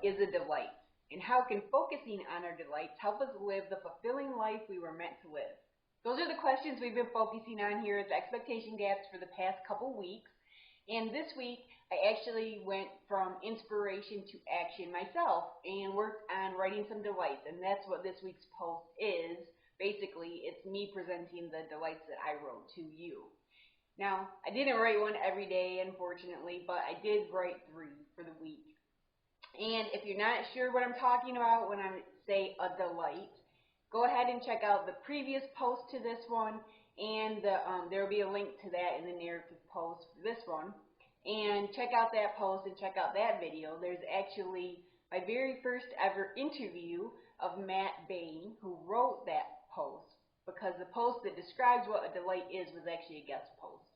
is a delight? And how can focusing on our delights help us live the fulfilling life we were meant to live? Those are the questions we've been focusing on here at the Expectation Gaps for the past couple weeks. And this week, I actually went from inspiration to action myself and worked on writing some delights. And that's what this week's post is. Basically, it's me presenting the delights that I wrote to you. Now, I didn't write one every day, unfortunately, but I did write 3 for the week. And if you're not sure what I'm talking about when I say a delight, go ahead and check out the previous post to this one, and there will be a link to that in the narrative post for this one. And check out that post and check out that video. There's actually my very first ever interview of Matt Bain, who wrote that post, because the post that describes what a delight is was actually a guest post.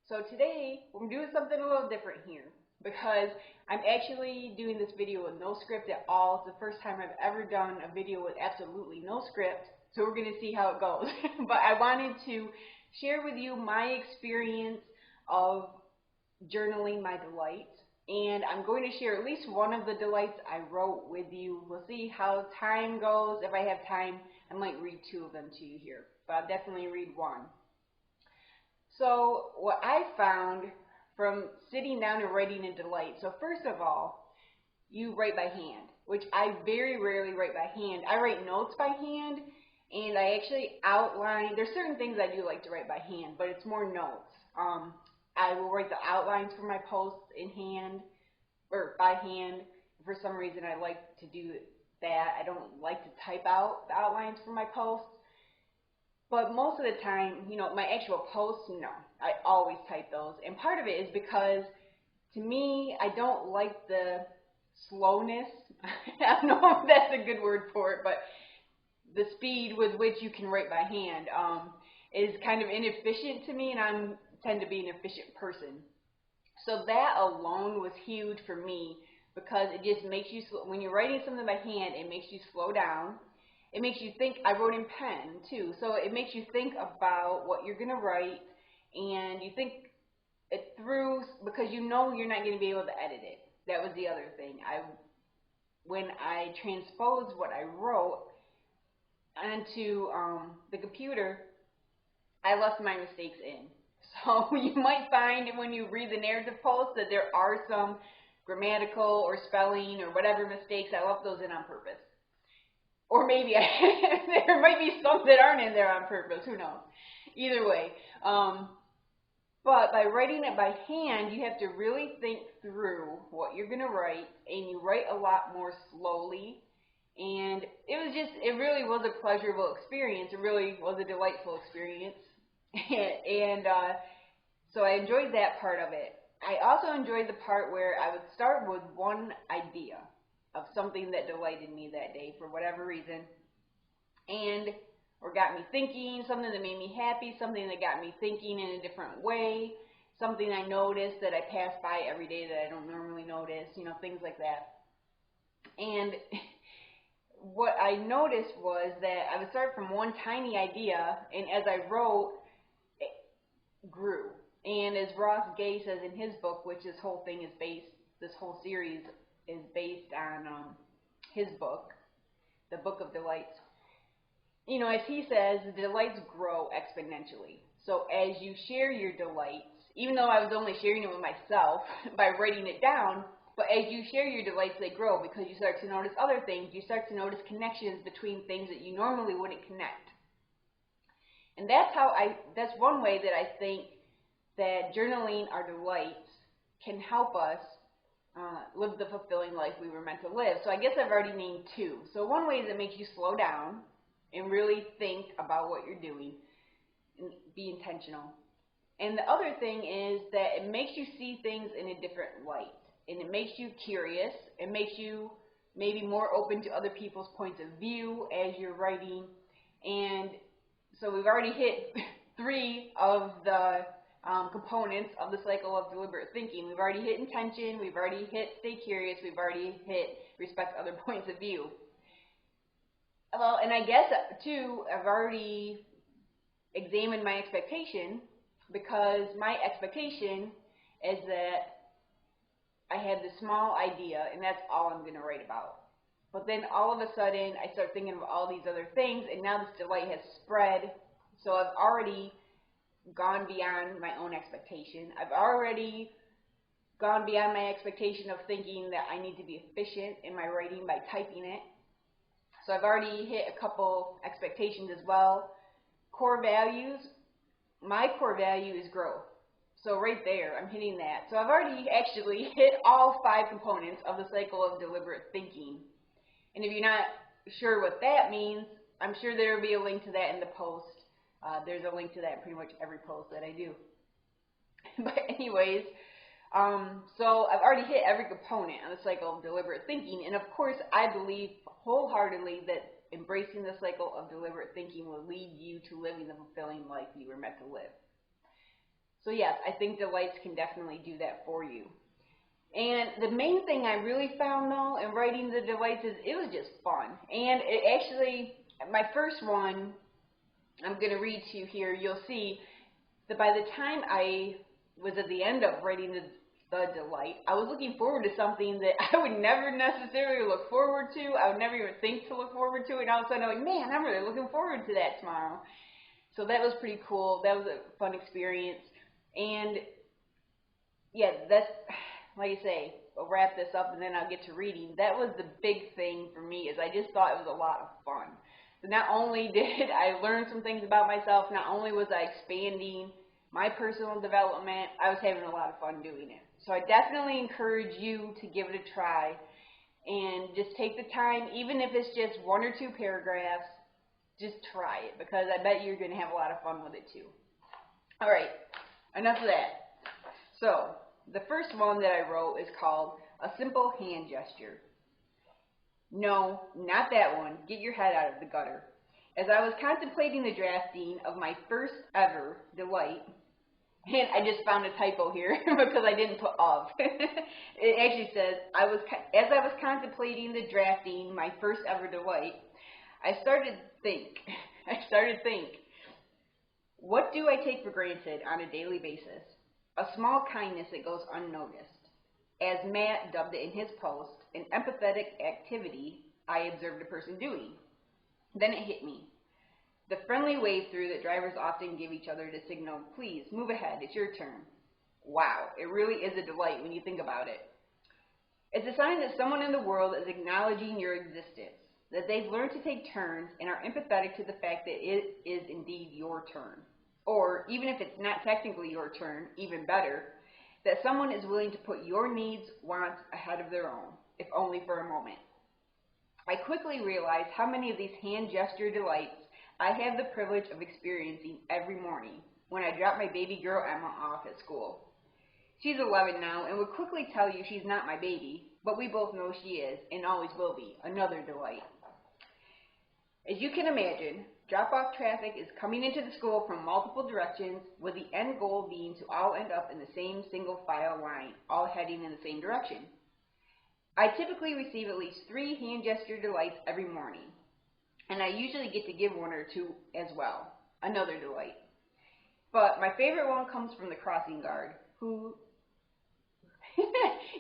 So today, we're doing something a little different here, because I'm actually doing this video with no script at all. It's the first time I've ever done a video with absolutely no script, so we're going to see how it goes. But I wanted to share with you my experience of journaling my delights, and I'm going to share at least one of the delights I wrote with you. We'll see how time goes. If I have time, I might read 2 of them to you here, but I'll definitely read one. So what I found from sitting down and writing a delight, so first of all, you write by hand, which I very rarely write by hand. I write notes by hand, and I actually outline. There's certain things I do like to write by hand, but it's more notes. I will write the outlines for my posts in hand, or by hand. For some reason, I like to do that. I don't like to type out the outlines for my posts. But most of the time, my actual posts, no, I always type those. And part of it is because, to me, I don't like the slowness. I don't know if that's a good word for it, but the speed with which you can write by hand is kind of inefficient to me, and I tend to be an efficient person. So that alone was huge for me, because it just makes you, when you're writing something by hand, it makes you slow down. It makes you think. I wrote in pen too, so it makes you think about what you're going to write, and you think it through, because you're not going to be able to edit it. That was the other thing. When I transposed what I wrote onto the computer, I left my mistakes in. So you might find when you read the narrative post that there are some grammatical or spelling or whatever mistakes. I left those in on purpose. Or maybe there might be some that aren't in there on purpose. Who knows? Either way. But by writing it by hand, you have to really think through what you're going to write, and you write a lot more slowly. And it really was a pleasurable experience. It really was a delightful experience. And so I enjoyed that part of it. I also enjoyed the part where I would start with one idea of something that delighted me that day for whatever reason, or got me thinking, something that made me happy, something that got me thinking in a different way, something I noticed that I pass by every day that I don't normally notice, things like that. And what I noticed was that I would start from one tiny idea, and as I wrote, it grew. And as Ross Gay says in his book, which this whole series is based on his book, The Book of Delights. As he says, the delights grow exponentially. So as you share your delights, even though I was only sharing it with myself by writing it down, but as you share your delights, they grow, because you start to notice other things. You start to notice connections between things that you normally wouldn't connect. And that's one way that I think that journaling our delights can help us live the fulfilling life we were meant to live. So I guess I've already named 2. So one way is it makes you slow down and really think about what you're doing and be intentional. And the other thing is that it makes you see things in a different light. And it makes you curious. It makes you maybe more open to other people's points of view as you're writing. And so we've already hit 3 of the components of the cycle of deliberate thinking. We've already hit intention, we've already hit stay curious, we've already hit respect other points of view. Well, and I guess too, I've already examined my expectation, because my expectation is that I had this small idea, and that's all I'm going to write about. But then all of a sudden, I start thinking of all these other things, and now this delight has spread. So I've already gone beyond my own expectation. I've already gone beyond my expectation of thinking that I need to be efficient in my writing by typing it. So I've already hit a couple expectations as well. Core values. My core value is growth. So right there, I'm hitting that. So I've already actually hit all 5 components of the cycle of deliberate thinking. And if you're not sure what that means, I'm sure there will be a link to that in the post. There's a link to that in pretty much every post that I do. But anyways, so I've already hit every component of the cycle of deliberate thinking. And of course, I believe wholeheartedly that embracing the cycle of deliberate thinking will lead you to living the fulfilling life you were meant to live. So yes, I think delights can definitely do that for you. And the main thing I really found though in writing the delights is it was just fun. And it actually, my first one, I'm going to read to you here, you'll see that by the time I was at the end of writing the delight, I was looking forward to something that I would never necessarily look forward to. I would never even think to look forward to it. And all of a sudden I'm like, man, I'm really looking forward to that tomorrow. So that was pretty cool. That was a fun experience. And yeah, that's, like I say, I'll wrap this up and then I'll get to reading. That was the big thing for me, is I just thought it was a lot of fun. So not only did I learn some things about myself, not only was I expanding my personal development, I was having a lot of fun doing it. So I definitely encourage you to give it a try and just take the time, even if it's just 1 or 2 paragraphs, just try it, because I bet you're going to have a lot of fun with it too. All right, enough of that. So the first one that I wrote is called A Simple Hand Gesture. No, not that one. Get your head out of the gutter. As I was contemplating the drafting of my first ever delight, and I just found a typo here because I didn't put of. It actually says, as I was contemplating the drafting my first ever delight, I started to think, what do I take for granted on a daily basis? A small kindness that goes unnoticed. As Matt dubbed it in his post, an empathetic activity I observed a person doing. Then it hit me. The friendly wave through that drivers often give each other to signal, please, move ahead, it's your turn. Wow, it really is a delight when you think about it. It's a sign that someone in the world is acknowledging your existence, that they've learned to take turns and are empathetic to the fact that it is indeed your turn. Or, even if it's not technically your turn, even better, that someone is willing to put your needs, wants ahead of their own, if only for a moment. I quickly realized how many of these hand gesture delights I have the privilege of experiencing every morning when I drop my baby girl Emma off at school. She's 11 now and would quickly tell you she's not my baby, but we both know she is and always will be. Another delight. As you can imagine, drop-off traffic is coming into the school from multiple directions, with the end goal being to all end up in the same single file line, all heading in the same direction. I typically receive at least 3 hand gesture delights every morning, and I usually get to give 1 or 2 as well. Another delight. But my favorite one comes from the crossing guard, who...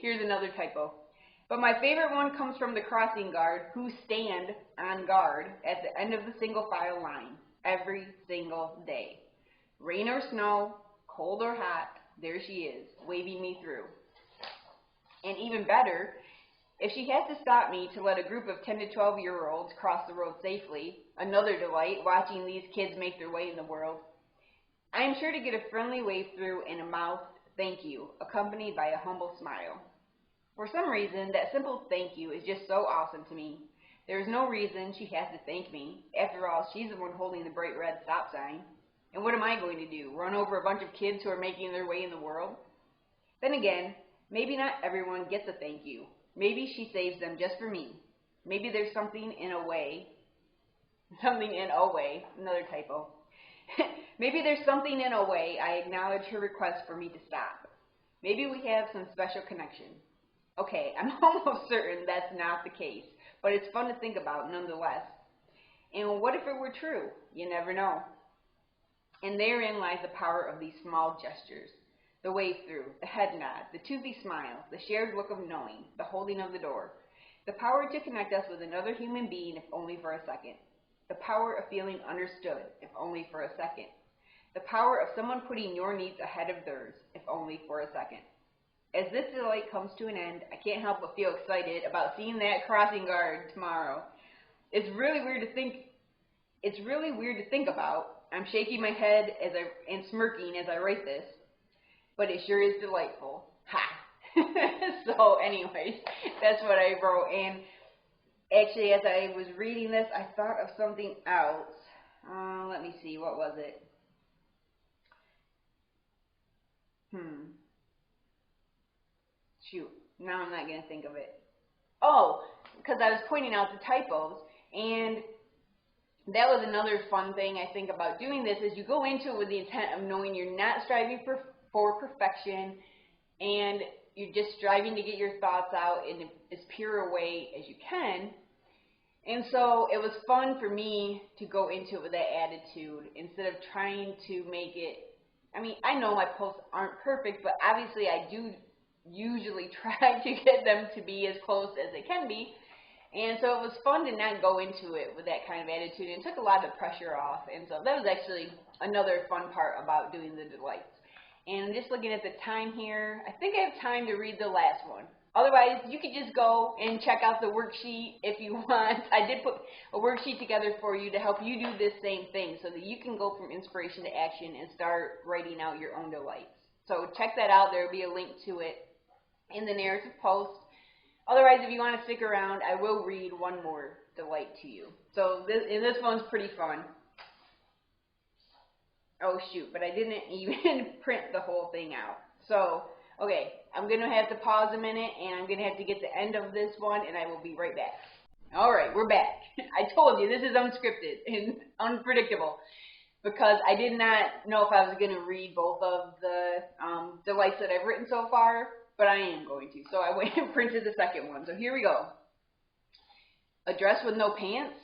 Here's another typo. But my favorite one comes from the crossing guard, who stand on guard at the end of the single file line every single day. Rain or snow, cold or hot, there she is, waving me through. And even better, if she has to stop me to let a group of 10 to 12-year-olds cross the road safely, another delight, watching these kids make their way in the world, I am sure to get a friendly wave through and a mouth thank you, accompanied by a humble smile. For some reason, that simple thank you is just so awesome to me. There is no reason she has to thank me. After all, she's the one holding the bright red stop sign. And what am I going to do, run over a bunch of kids who are making their way in the world? Then again, maybe not everyone gets a thank you. Maybe she saves them just for me. Maybe there's something in a way, another typo. Maybe there's something in a way I acknowledge her request for me to stop. Maybe we have some special connection. Okay, I'm almost certain that's not the case, but it's fun to think about nonetheless. And what if it were true? You never know. And therein lies the power of these small gestures. the wave through, the head nod, the toothy smile, the shared look of knowing, the holding of the door. The power to connect us with another human being, if only for a second. The power of feeling understood, if only for a second. The power of someone putting your needs ahead of theirs, if only for a second. As this delight comes to an end, I can't help but feel excited about seeing that crossing guard tomorrow. It's really weird to think about. I'm shaking my head and smirking as I write this, but it sure is delightful. Ha! So anyways, that's what I wrote. And actually, as I was reading this, I thought of something else. Let me see, what was it? Shoot, now I'm not going to think of it. Oh, because I was pointing out the typos, and that was another fun thing I think about doing this, is you go into it with the intent of knowing you're not striving for perfection, and you're just striving to get your thoughts out in as pure a way as you can. And so it was fun for me to go into it with that attitude instead of trying to make it, I mean, I know my posts aren't perfect, but obviously I do usually try to get them to be as close as they can be. And so it was fun to not go into it with that kind of attitude, and took a lot of the pressure off. And so that was actually another fun part about doing the delights. And just looking at the time here, I think I have time to read the last one. Otherwise, you could just go and check out the worksheet if you want. I did put a worksheet together for you to help you do this same thing, so that you can go from inspiration to action and start writing out your own delights. So check that out. There will be a link to it in the narrative post. Otherwise, if you want to stick around, I will read one more delight to you. So this one's pretty fun. Oh shoot, but I didn't even print the whole thing out. So, okay, I'm going to have to pause a minute, and I'm going to have to get the end of this one, and I will be right back. Alright, we're back. I told you, this is unscripted and unpredictable, because I did not know if I was going to read both of the delights that I've written so far, but I am going to. So I went and printed the second one. So here we go. A dress with no pants?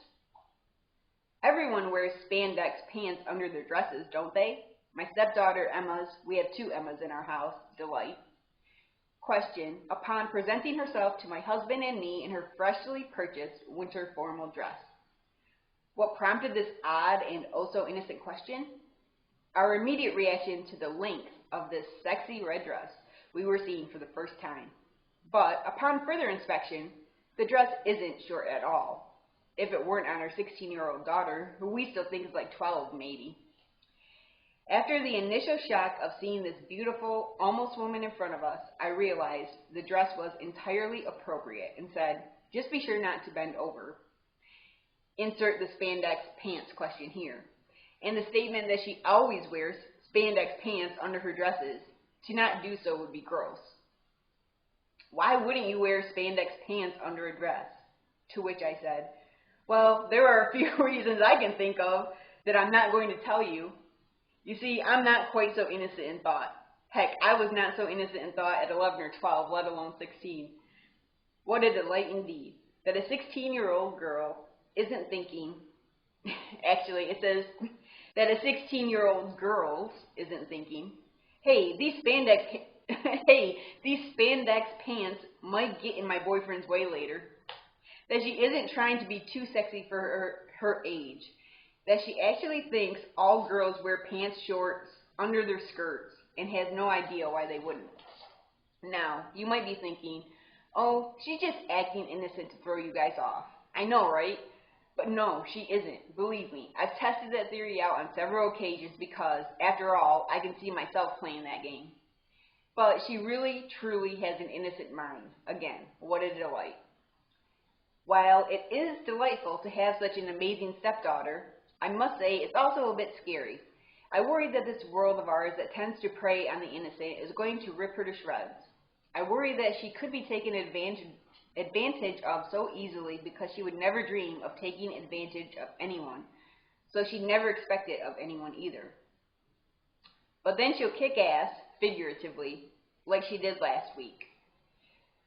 Everyone wears spandex pants under their dresses, don't they? My stepdaughter Emma's, we have two Emmas in our house, delight. Question, upon presenting herself to my husband and me in her freshly purchased winter formal dress. What prompted this odd and oh so innocent question? Our immediate reaction to the length of this sexy red dress we were seeing for the first time. But upon further inspection, the dress isn't short at all, if it weren't on our 16-year-old daughter, who we still think is like 12 maybe. After the initial shock of seeing this beautiful, almost woman in front of us, I realized the dress was entirely appropriate and said, just be sure not to bend over. Insert the spandex pants question here. And the statement that she always wears spandex pants under her dresses. To not do so would be gross. Why wouldn't you wear spandex pants under a dress? To which I said, well, there are a few reasons I can think of that I'm not going to tell you. You see, I'm not quite so innocent in thought. Heck, I was not so innocent in thought at 11 or 12, let alone 16. What a delight indeed, that a 16-year-old girl isn't thinking, actually it says that a 16-year-old girl isn't thinking, hey, these spandex pants might get in my boyfriend's way later. That she isn't trying to be too sexy for her age. That she actually thinks all girls wear pants shorts under their skirts and has no idea why they wouldn't. Now, you might be thinking, oh, she's just acting innocent to throw you guys off. I know, right? But no, she isn't. Believe me, I've tested that theory out on several occasions because, after all, I can see myself playing that game. But she really, truly has an innocent mind. Again, what a delight. While it is delightful to have such an amazing stepdaughter, I must say it's also a bit scary. I worry that this world of ours that tends to prey on the innocent is going to rip her to shreds. I worry that she could be taken advantage of so easily because she would never dream of taking advantage of anyone, so she'd never expect it of anyone either. But then she'll kick ass, figuratively, like she did last week.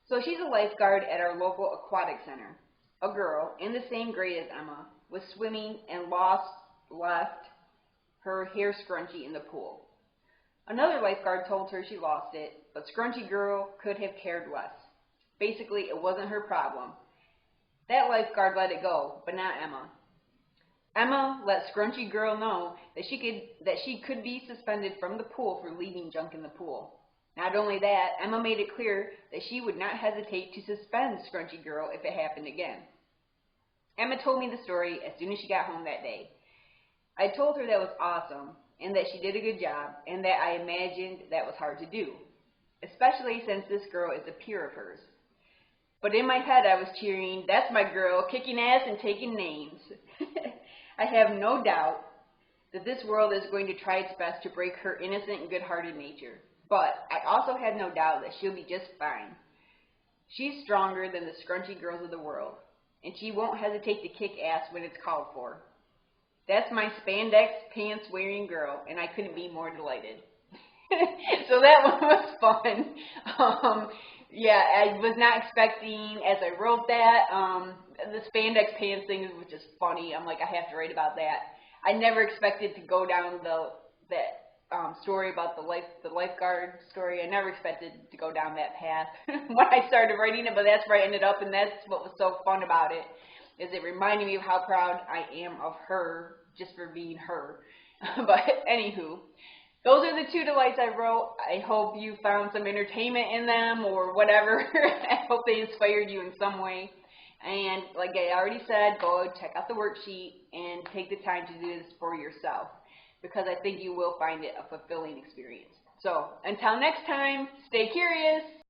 So she's a lifeguard at our local aquatic center. A girl, in the same grade as Emma, was swimming and left her hair scrunchie in the pool. Another lifeguard told her she lost it, but Scrunchy Girl could have cared less. Basically, it wasn't her problem. That lifeguard let it go, but not Emma. Emma let Scrunchy Girl know that she could be suspended from the pool for leaving junk in the pool. Not only that, Emma made it clear that she would not hesitate to suspend Scrunchy Girl if it happened again. Emma told me the story as soon as she got home that day. I told her that was awesome and that she did a good job and that I imagined that was hard to do, especially since this girl is a peer of hers. But in my head I was cheering, "That's my girl, kicking ass and taking names." I have no doubt that this world is going to try its best to break her innocent and good-hearted nature. But I also have no doubt that she'll be just fine. She's stronger than the Scrunchy Girls of the world, and she won't hesitate to kick ass when it's called for. That's my spandex pants wearing girl, and I couldn't be more delighted. So that one was fun. Yeah, I was not expecting, as I wrote that, the spandex pants thing was just funny. I'm like, I have to write about that. I never expected to go down that story about the lifeguard story. I never expected to go down that path when I started writing it, but that's where I ended up, and that's what was so fun about it, is it reminded me of how proud I am of her just for being her. But anywho, those are the 2 delights I wrote. I hope you found some entertainment in them or whatever. I hope they inspired you in some way. And like I already said, go check out the worksheet and take the time to do this for yourself, because I think you will find it a fulfilling experience. So until next time, stay curious.